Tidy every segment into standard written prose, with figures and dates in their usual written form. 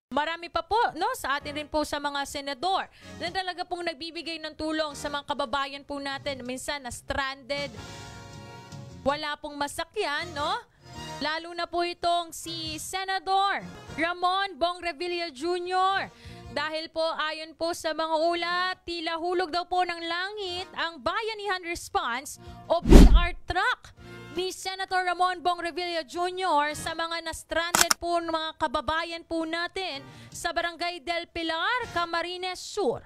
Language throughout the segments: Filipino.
Marami pa po, no, sa atin rin po sa mga senador na talaga pong nagbibigay ng tulong sa mga kababayan po natin. Minsan na stranded, wala pong masakyan, no? Lalo na po itong si Senador Ramon Bong Revilla Jr. Dahil po ayon po sa mga ulat, tila hulog daw po ng langit ang bayanihan response o PR truck ni Senator Ramon Bong Revilla Jr. sa mga na-stranded po ng mga kababayan po natin sa Barangay del Pilar, Camarines Sur.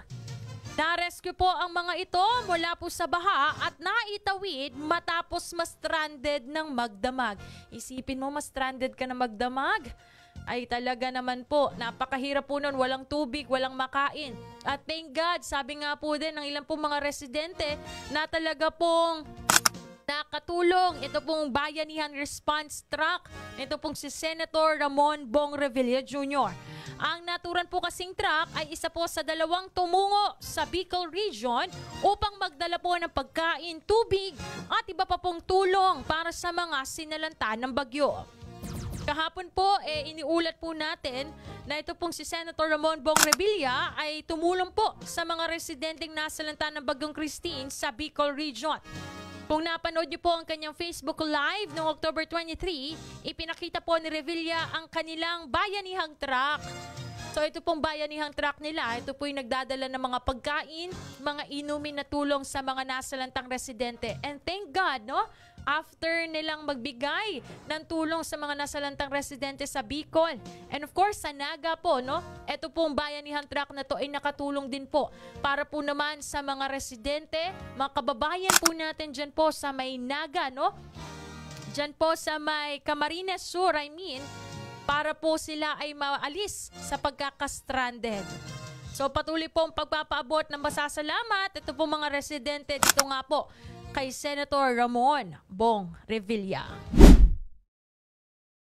Na-rescue po ang mga ito mula po sa baha at naitawid matapos ma-stranded ng magdamag. Isipin mo, ma-stranded ka na magdamag? Ay talaga naman po, napakahirap po nun, walang tubig, walang makain. At thank God, sabi nga po din ng ilang po mga residente na talaga pong nakatulong ito pong bayanihan response truck, ito pong si Senator Ramon Bong Revilla Jr. Ang naturan po kasing truck ay isa po sa dalawang tumungo sa Bicol Region upang magdala po ng pagkain, tubig at iba pa pong tulong para sa mga sinalanta ng bagyo. Kahapon po, iniulat po natin na ito pong si Senator Ramon Bong Revilla ay tumulong po sa mga residenteng nasalanta ng Bagyong Christine sa Bicol Region. Kung napanood niyo po ang kanyang Facebook Live noong October 23, ipinakita po ni Revilla ang kanilang bayanihang truck. So ito pong bayanihang truck nila, ito po yung nagdadala ng mga pagkain, mga inumin na tulong sa mga nasalantang residente. And thank God, no? After nilang magbigay ng tulong sa mga nasalantang residente sa Bicol. And of course, sa Naga po, no? Ito pong bayanihan truck na to ay nakatulong din po para po naman sa mga residente, mga kababayan po natin dyan po sa may Naga, no? Dyan po sa may Camarines Sur, para po sila ay maalis sa pagkakastranded. So patuloy po ang pagpapaabot ng masasalamat. Ito po mga residente dito nga po kay Senator Ramon Bong Revilla.